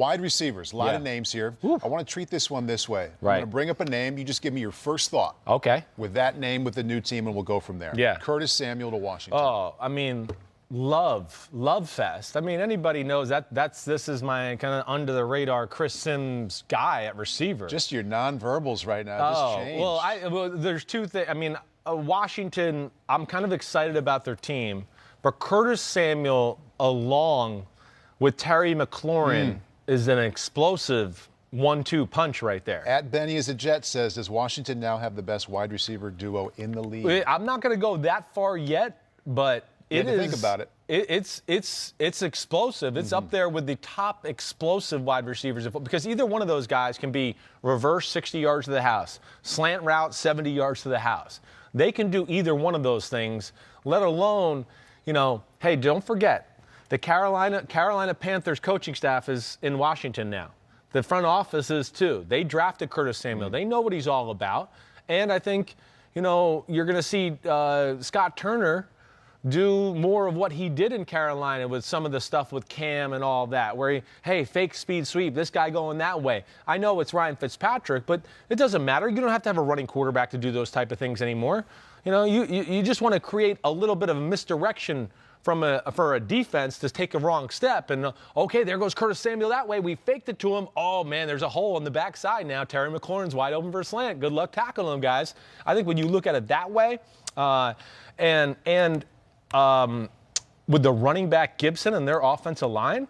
Wide receivers, a lot of names here. I want to treat this one this way. I'm going to bring up a name. You just give me your first thought. Okay. With that name, with the new team, and we'll go from there. Yeah. Curtis Samuel to Washington. Oh, I mean, love fest. I mean, anybody knows this is my kind of under the radar Chris Simms guy at receiver. Just your nonverbals right now just changed. Well, there's two things. I mean, Washington, I'm kind of excited about their team, but Curtis Samuel along with Terry McLaurin is an explosive 1-2 punch right there. At Benny is a Jet says, does Washington now have the best wide receiver duo in the league? I'm not going to go that far yet, but think about it. It's explosive. It's up there with the top explosive wide receivers because either one of those guys can be reverse 60 yards to the house, slant route 70 yards to the house. They can do either one of those things, let alone, hey, don't forget, the Carolina Panthers coaching staff is in Washington now. The front office is too. They drafted Curtis Samuel. They know what he's all about. And I think, you're going to see Scott Turner do more of what he did in Carolina with some of the stuff with Cam and all that, where fake speed sweep, this guy going that way. I know it's Ryan Fitzpatrick, but it doesn't matter. You don't have to have a running quarterback to do those type of things anymore. You just want to create a little bit of a misdirection for a defense to take a wrong step. And, okay, there goes Curtis Samuel that way. We faked it to him. Oh, man, there's a hole on the backside now. Terry McLaurin's wide open for a slant. Good luck tackling him, guys. I think when you look at it that way, with the running back Gibson and their offensive line,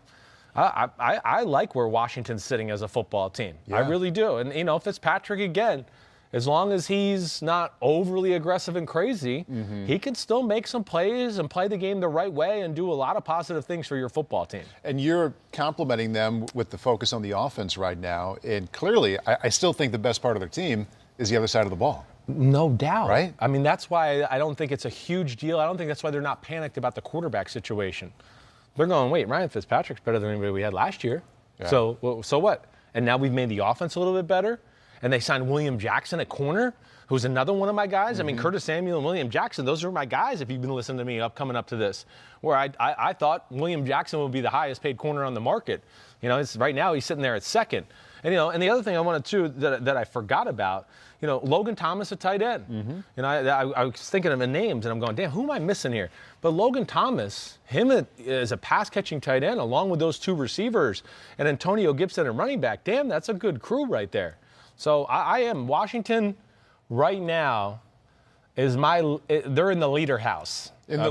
I like where Washington's sitting as a football team. Yeah. I really do. And, Fitzpatrick, again, as long as he's not overly aggressive and crazy, he can still make some plays and play the game the right way and do a lot of positive things for your football team. And you're complimenting them with the focus on the offense right now. And clearly, I still think the best part of their team is the other side of the ball. No doubt. Right? I mean, that's why I don't think it's a huge deal. I don't think that's why they're not panicked about the quarterback situation. They're going, wait, Ryan Fitzpatrick's better than anybody we had last year. Yeah. So what? And now we've made the offense a little bit better. And they signed William Jackson at corner, who's another one of my guys. I mean, Curtis Samuel and William Jackson, those are my guys if you've been listening to me coming up to this, where I thought William Jackson would be the highest paid corner on the market. Right now he's sitting there at second. And, and the other thing I wanted to, that I forgot about, Logan Thomas at tight end. I was thinking of the names, and I'm going, damn, who am I missing here? But Logan Thomas, him as a pass-catching tight end, along with those two receivers, and Antonio Gibson at running back, damn, that's a good crew right there. So I am Washington right now they're in the leader house. In the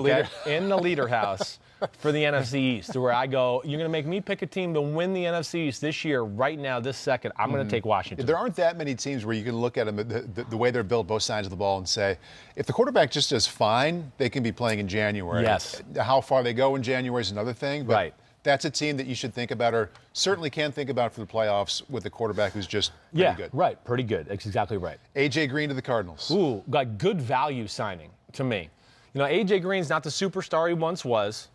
leader house for the NFC East, where I go, you're going to make me pick a team to win the NFC East this year, right now, this second. I'm going to take Washington. There aren't that many teams where you can look at them, the way they're built, both sides of the ball, and say, if the quarterback just does fine, they can be playing in January. Yes. How far they go in January is another thing. But right. That's a team that you should think about, or certainly can think about for the playoffs with a quarterback who's just pretty good. Yeah, right. Pretty good. That's exactly right. A.J. Green to the Cardinals. Ooh, got good value signing to me. A.J. Green's not the superstar he once was.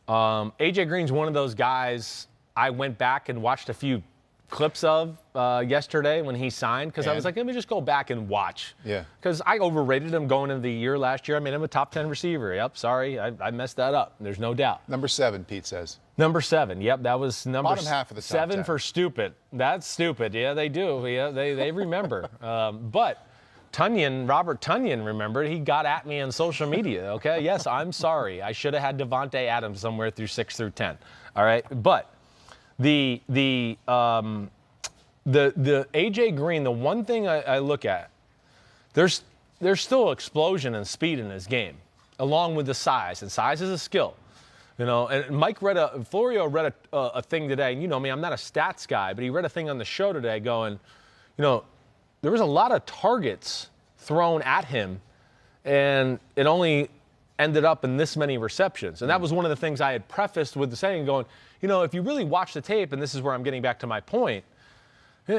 A.J. Green's one of those guys I went back and watched a few clips of yesterday when he signed, because I was like, let me just go back and watch. Yeah. Because I overrated him going into the year last year. I made him a top 10 receiver. Yep, sorry, I messed that up. There's no doubt. Number 7, Pete says. Number 7. Yep, that was number bottom half of the top 7 10. For stupid. That's stupid. Yeah, they do. Yeah, they remember. But Robert Tunyon remembered. He got at me on social media. Okay, yes, I'm sorry. I should have had Devontae Adams somewhere through 6 through 10. All right, but the A.J. Green, the one thing I look at, there's still explosion and speed in his game, along with the size, and size is a skill. And Florio read a thing today, and you know me, I'm not a stats guy, but he read a thing on the show today going, there was a lot of targets thrown at him, and it only ended up in this many receptions. And that was one of the things I had prefaced with the saying going, if you really watch the tape, and this is where I'm getting back to my point,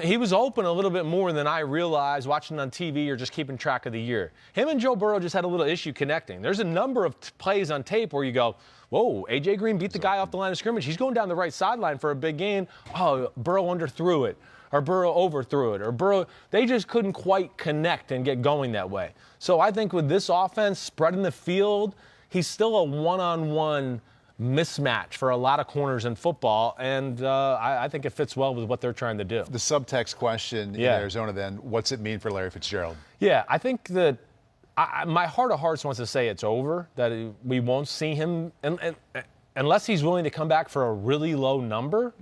he was open a little bit more than I realized watching on TV or just keeping track of the year. Him and Joe Burrow just had a little issue connecting. There's a number of plays on tape where you go, whoa, A.J. Green beat the guy off the line of scrimmage. He's going down the right sideline for a big gain. Oh, Burrow underthrew it, or Burrow overthrew it, or Burrow. They just couldn't quite connect and get going that way. So I think with this offense, spreading the field, he's still a one-on-one mismatch for a lot of corners in football, and I think it fits well with what they're trying to do. The subtext question in Arizona then, what's it mean for Larry Fitzgerald? Yeah, I think that my heart of hearts wants to say it's over, that we won't see him unless he's willing to come back for a really low number,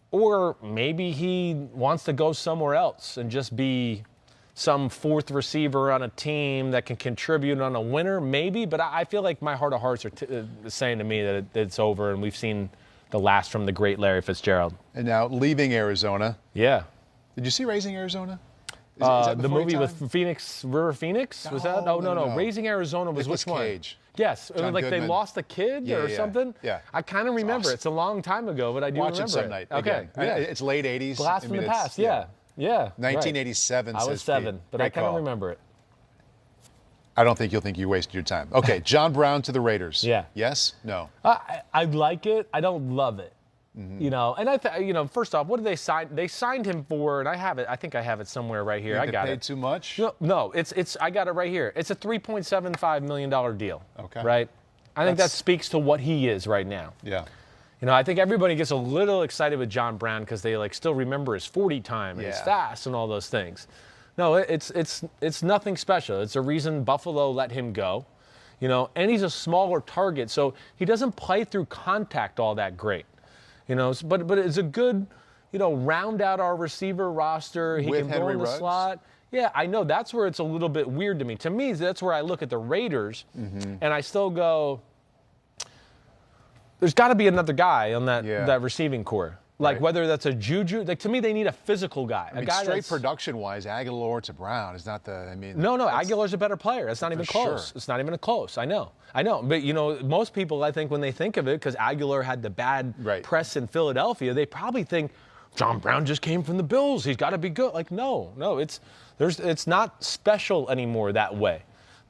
or maybe he wants to go somewhere else and just be some fourth receiver on a team that can contribute on a winner, maybe. But I feel like my heart of hearts are saying to me that it's over, and we've seen the last from the great Larry Fitzgerald. And now leaving Arizona. Yeah. Did you see Raising Arizona? Is the movie with River Phoenix? Was that? No. Raising Arizona was which one? Cage. Yes. John like Goodman. They lost a kid or something? Yeah. I kind of remember. Awesome. It's a long time ago, but I do remember it some night. Okay. Yeah. It's late 80s. Blast from the past, yeah. 1987, right. I was 7, but I kind of remember it. I don't think you'll think you wasted your time. Okay, John Brown to the Raiders. Yeah. Yes? No? I like it. I don't love it. You know, and first off, what did they sign? They signed him for, and I have it. I think I have it somewhere right here. I got it. Paid too much? No. It's. I got it right here. It's a $3.75 million deal. Okay. Right. I think that speaks to what he is right now. Yeah. You know, I think everybody gets a little excited with John Brown because they still remember his 40 time and his fast and all those things. No, it's nothing special. It's a reason Buffalo let him go. You know, and he's a smaller target, so he doesn't play through contact all that great. You know, but it's a good, round out our receiver roster. He can go in the slot. Yeah, I know. That's where it's a little bit weird to me. To me, that's where I look at the Raiders, and I still go, there's got to be another guy on that receiving core. Like whether that's a Juju. Like to me, they need a physical guy. I mean, straight production-wise, Aguilar to Brown is not the. No. Aguilar's a better player. It's not even close. Sure. It's not even close. I know. But most people, I think, when they think of it, because Aguilar had the bad press in Philadelphia, they probably think John Brown just came from the Bills. He's got to be good. Like no. It's not special anymore that way.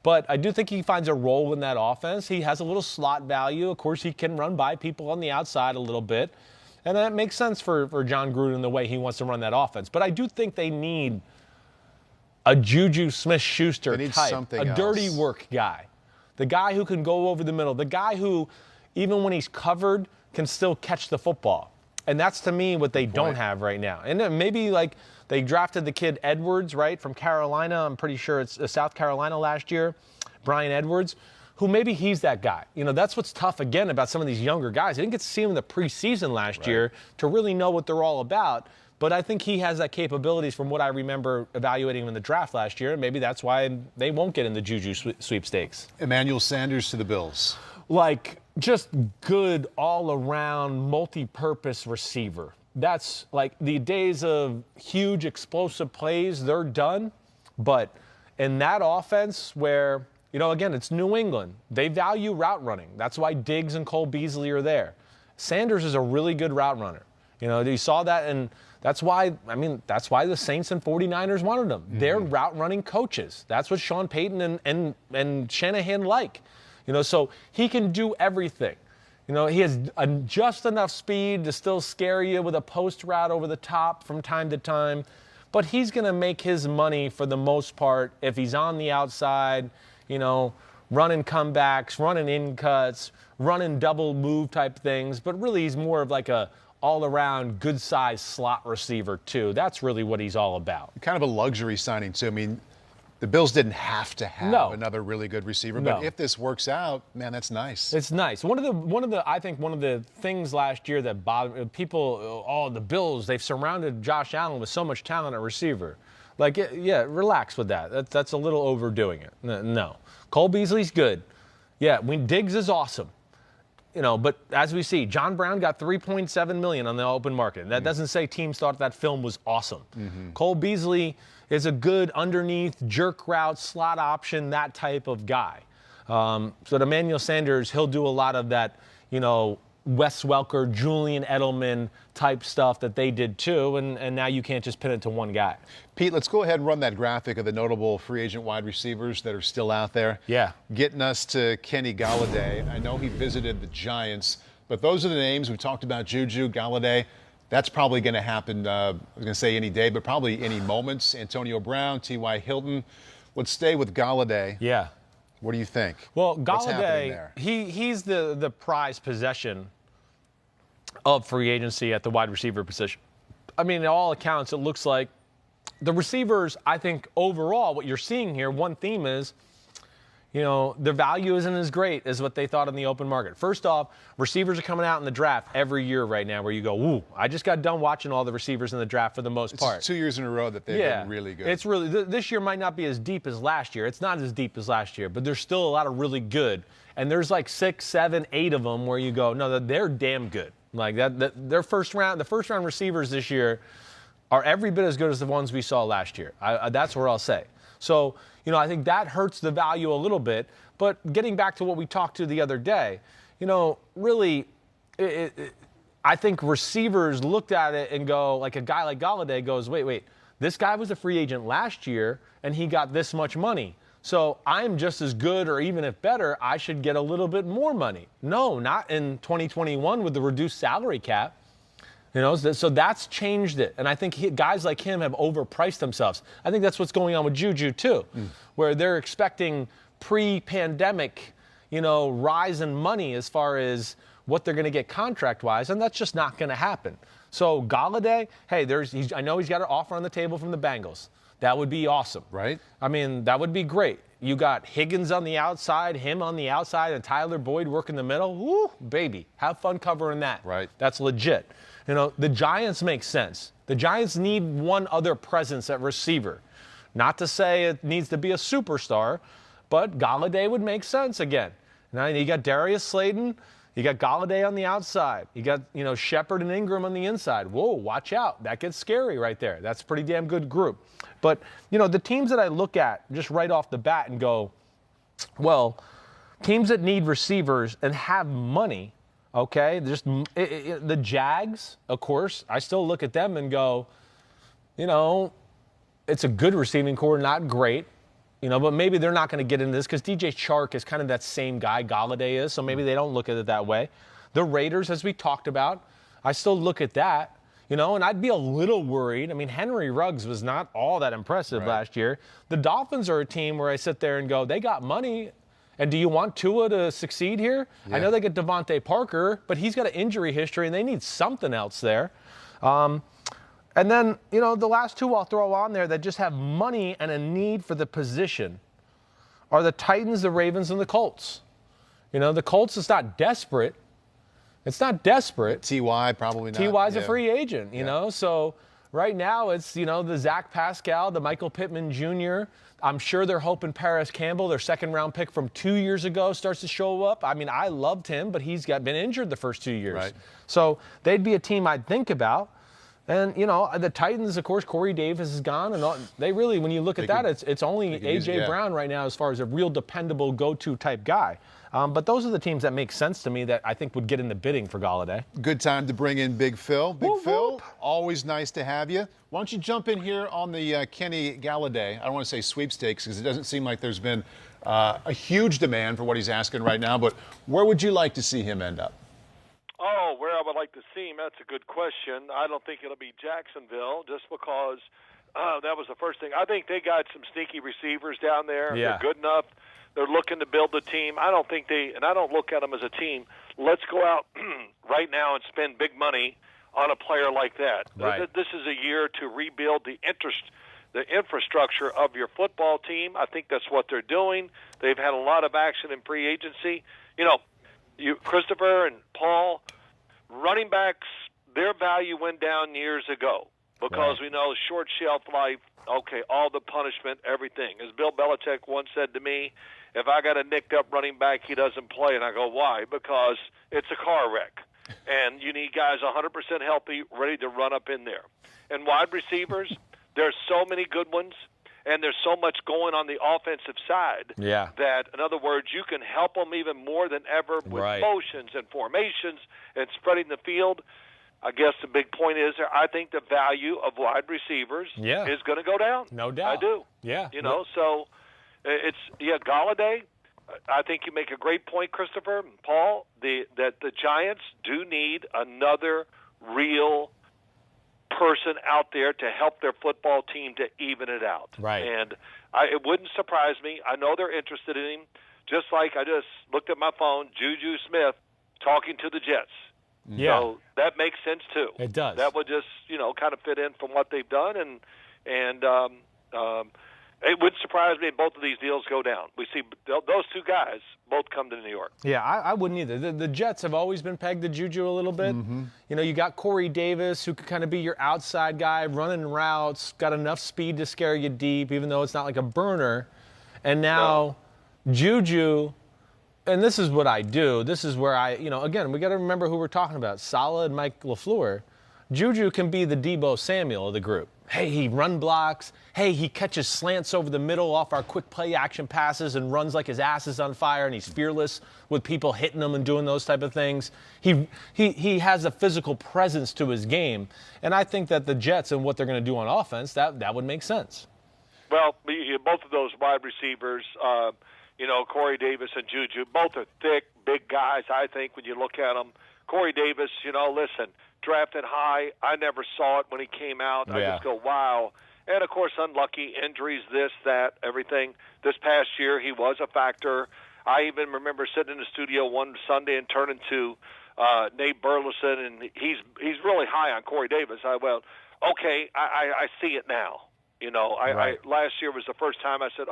But I do think he finds a role in that offense. He has a little slot value. Of course, he can run by people on the outside a little bit. And that makes sense for John Gruden the way he wants to run that offense. But I do think they need a Juju Smith-Schuster type, a dirty work guy. The guy who can go over the middle. The guy who, even when he's covered, can still catch the football. And that's, to me, what they don't have right now. And then maybe, they drafted the kid Edwards, right, from Carolina. I'm pretty sure it's South Carolina last year, Brian Edwards, who maybe he's that guy. That's what's tough, again, about some of these younger guys. I didn't get to see him in the preseason last year to really know what they're all about. But I think he has that capabilities from what I remember evaluating him in the draft last year. And maybe that's why they won't get in the Juju sweepstakes. Emmanuel Sanders to the Bills. Just good all-around, multi-purpose receiver. That's the days of huge explosive plays, they're done. But in that offense where, again, it's New England. They value route running. That's why Diggs and Cole Beasley are there. Sanders is a really good route runner. You saw that, and that's why the Saints and 49ers wanted him. They're route running coaches. That's what Sean Payton and Shanahan like. So he can do everything. He has just enough speed to still scare you with a post route over the top from time to time. But he's going to make his money for the most part if he's on the outside, running comebacks, running in cuts, running double move type things. But really he's more of a all-around good-sized slot receiver, too. That's really what he's all about. Kind of a luxury signing, too. The Bills didn't have to have another really good receiver, but if this works out, man, that's nice. It's nice. One of the things last year that bothered people, the Bills, they've surrounded Josh Allen with so much talent at receiver. Relax with that. That's a little overdoing it. No. Cole Beasley's good. Yeah, Diggs is awesome. But as we see, John Brown got $3.7 million on the open market. That doesn't say teams thought that film was awesome. Cole Beasley is a good underneath jerk route slot option, that type of guy. So Emmanuel Sanders, he'll do a lot of that, Wes Welker, Julian Edelman type stuff that they did too, and now you can't just pin it to one guy. Pete, let's go ahead and run that graphic of the notable free agent wide receivers that are still out there. Yeah. Getting us to Kenny Gallaudet. I know he visited the Giants, but those are the names. We talked about Juju, Gallaudet. That's probably going to happen, I was going to say any day, but probably any moments. Antonio Brown, T.Y. Hilton. Let's stay with Gallaudet. Yeah. What do you think? Well, What's happening Golladay, there? he's the prized possession of free agency at the wide receiver position. I mean, in all accounts, it looks like the receivers, I think overall, what you're seeing here, one theme is, their value isn't as great as what they thought in the open market. First off, receivers are coming out in the draft every year right now where you go, ooh, I just got done watching all the receivers in the draft for the most part. It's 2 years in a row that they've been really good. It's really, this year might not be as deep as last year. It's not as deep as last year, but there's still a lot of really good. And there's like 6, 7, 8 of them where you go, no, they're damn good. Like the first round receivers this year are every bit as good as the ones we saw last year. That's what I'll say. So, I think that hurts the value a little bit. But getting back to what we talked to the other day, really, I think receivers looked at it and go, like a guy like Gallaudet goes, wait, this guy was a free agent last year and he got this much money. So I'm just as good, or even if better, I should get a little bit more money. No, not in 2021 with the reduced salary cap. So that's changed it. And I think guys like him have overpriced themselves. I think that's what's going on with Juju, too, where they're expecting pre-pandemic, rise in money as far as what they're going to get contract-wise, and that's just not going to happen. So Golladay, hey, I know he's got an offer on the table from the Bengals. That would be awesome. Right. I mean, that would be great. You got Higgins on the outside, him on the outside, and Tyler Boyd working the middle. Woo, baby. Have fun covering that. Right. That's legit. The Giants make sense. The Giants need one other presence at receiver. Not to say it needs to be a superstar, but Golladay would make sense again. Now, you got Darius Slayton. You got Golladay on the outside. You got, Shepard and Ingram on the inside. Whoa, watch out. That gets scary right there. That's a pretty damn good group. But, the teams that I look at just right off the bat and go, well, teams that need receivers and have money, okay, the Jags, of course, I still look at them and go, it's a good receiving core, not great. But maybe they're not going to get into this because DJ Chark is kind of that same guy Golladay is, so maybe they don't look at it that way. The Raiders, as we talked about, I still look at that, and I'd be a little worried. I mean, Henry Ruggs was not all that impressive last year. The Dolphins are a team where I sit there and go, they got money, and do you want Tua to succeed here? Yeah. I know they get Devontae Parker, but he's got an injury history, and they need something else there. And then, the last two I'll throw on there that just have money and a need for the position are the Titans, the Ravens, and the Colts. The Colts is not desperate. It's not desperate. T.Y. probably not. T.Y.'s a free agent, you know. So right now it's, the Zach Pascal, the Michael Pittman Jr. I'm sure they're hoping Paris Campbell, their second-round pick from 2 years ago, starts to show up. I mean, I loved him, but he's been injured the first 2 years. Right. So they'd be a team I'd think about. And, the Titans, of course, Corey Davis is gone. And they really, when you look at that, it's only A.J. Brown right now as far as a real dependable go-to type guy. But those are the teams that make sense to me that I think would get in the bidding for Golladay. Good time to bring in Big Phil. Big Whoop, Phil, whoop. always nice to have you. Why don't you jump in here on the Kenny Gallaudet, I don't want to say sweepstakes because it doesn't seem like there's been a huge demand for what he's asking right now, but where would you like to see him end up? Oh, where I would like to see him, that's a good question. I don't think it'll be Jacksonville just because that was the first thing. I think they got some sneaky receivers down there. Yeah. They're good enough. They're looking to build a team. I don't think and I don't look at them as a team. Let's go out right now and spend big money on a player like that. Right. This is a year to rebuild the infrastructure of your football team. I think that's what they're doing. They've had a lot of action in free agency. Christopher and Paul, running backs, their value went down years ago because we know short shelf life, all the punishment, everything. As Bill Belichick once said to me, if I got a nicked-up running back, he doesn't play. And I go, why? Because it's a car wreck. And you need guys 100% healthy, ready to run up in there. And wide receivers, there's so many good ones. And there's so much going on the offensive side that, in other words, you can help them even more than ever with motions and formations and spreading the field. I guess the big point is I think the value of wide receivers is going to go down. No doubt. I do. Yeah. So it's, Golladay, I think you make a great point, Christopher and Paul, that the Giants do need another real person out there to help their football team to even it out. Right. And it wouldn't surprise me. I know they're interested in him. just like I just looked at my phone, Juju Smith talking to the Jets. Yeah. So that makes sense too. It does. That would just, kind of fit in from what they've done, and it wouldn't surprise me if both of these deals go down. We see those two guys both come to New York. Yeah, I wouldn't either. The Jets have always been pegged to Juju a little bit. Mm-hmm. You got Corey Davis, who could kind of be your outside guy, running routes, got enough speed to scare you deep, even though it's not like a burner. And now Juju, and this is what I do. This is where again, we got to remember who we're talking about. Saleh and Mike LaFleur. Juju can be the Deebo Samuel of the group. Hey, he run blocks. Hey, he catches slants over the middle off our quick play action passes and runs like his ass is on fire, and he's fearless with people hitting him and doing those type of things. He has a physical presence to his game, and I think that the Jets and what they're going to do on offense, that would make sense. Well, both of those wide receivers, Corey Davis and Juju, both are thick, big guys, I think, when you look at them. Corey Davis, listen, drafted high. I never saw it when he came out. Yeah. I just go, wow. And, of course, unlucky injuries, this, that, everything. This past year, he was a factor. I even remember sitting in the studio one Sunday and turning to Nate Burleson, and he's really high on Corey Davis. I see it now. Right. Last year was the first time I said,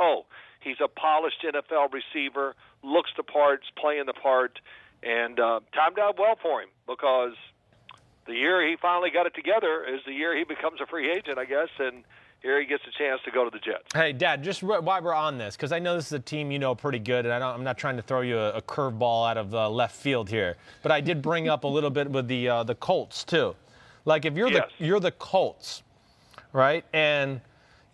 he's a polished NFL receiver, looks the parts, playing the part, and timed out well for him, because the year he finally got it together is the year he becomes a free agent, I guess, and here he gets a chance to go to the Jets. Hey, Dad, just while we're on this, because I know this is a team you know pretty good, and I'm not trying to throw you a curveball out of left field here, but I did bring up a little bit with the Colts too. Like if you're the Colts, right? And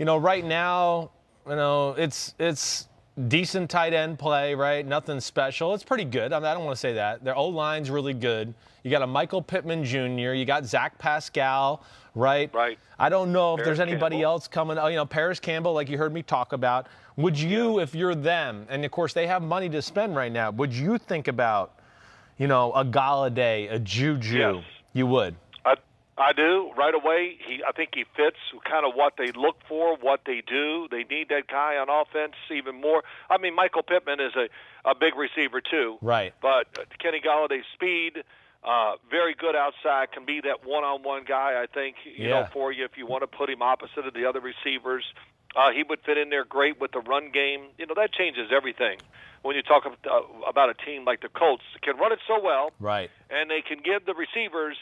right now, it's decent tight end play, right? Nothing special. It's pretty good. I don't want to say that. Their O-line's really good. You got a Michael Pittman Jr. You got Zach Pascal, right? Right. I don't know if Paris there's anybody Campbell. else coming. Paris Campbell, like you heard me talk about. Would you, if you're them, and of course they have money to spend right now, would you think about, a Golladay, a Juju? Yes. You would. I do right away. I think he fits kind of what they look for, what they do. They need that guy on offense even more. I mean, Michael Pittman is a big receiver too. Right. But Kenny Galladay's speed, very good outside, can be that one-on-one guy, I think, for you if you want to put him opposite of the other receivers. He would fit in there great with the run game. That changes everything. When you talk about a team like the Colts, can run it so well, Right. and they can give the receivers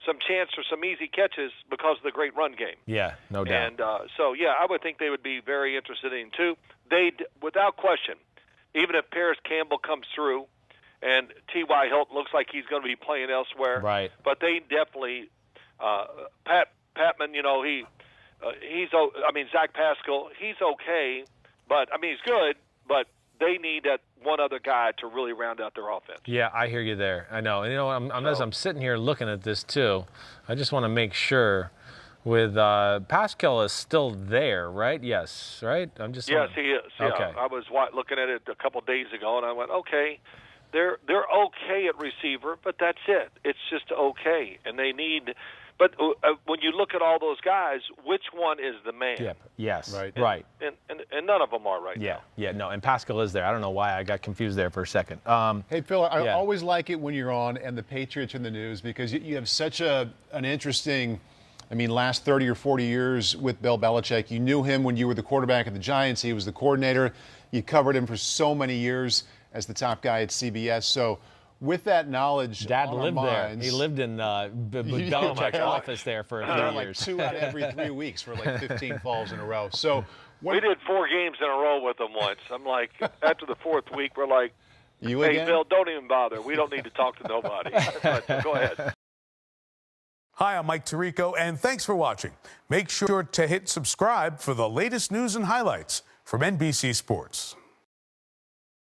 some chance for some easy catches because of the great run game. Yeah, no doubt. And I would think they would be very interested in too. Without question, even if Paris Campbell comes through and T.Y. Hilton looks like he's going to be playing elsewhere, Right. But they definitely Patman, Zach Pascal, he's okay, but he's good, but they need that one other guy to really round out their offense. Yeah, I hear you there. I know. And as I'm sitting here looking at this too, I just want to make sure with Pascal is still there, right? Yes, right? Yes, he is. Yeah. Okay. I was looking at it a couple of days ago, and I went, okay, they're okay at receiver, but that's it. It's just okay, and they need. But when you look at all those guys, which one is the man? Yeah. Yes. Right. Right. And none of them are right now. Yeah. No. And Pascal is there. I don't know why I got confused there for a second. Hey, Phil, I Yeah. always like it when you're on and the Patriots are in the news, because you have such an interesting, last 30 or 40 years with Bill Belichick. You knew him when you were the quarterback of the Giants. He was the coordinator. You covered him for so many years as the top guy at CBS. So with that knowledge, Dad on our lived there. minds, He lived in Belichick's office there for a few like years. 2 out of every 3 weeks for like 15 falls in a row. So We did 4 games in a row with them once. I'm like, after the 4th week, we're like, you hey, again? Bill, don't even bother. We don't need to talk to nobody. But go ahead. Hi, I'm Mike Tirico, and thanks for watching. Make sure to hit subscribe for the latest news and highlights from NBC Sports.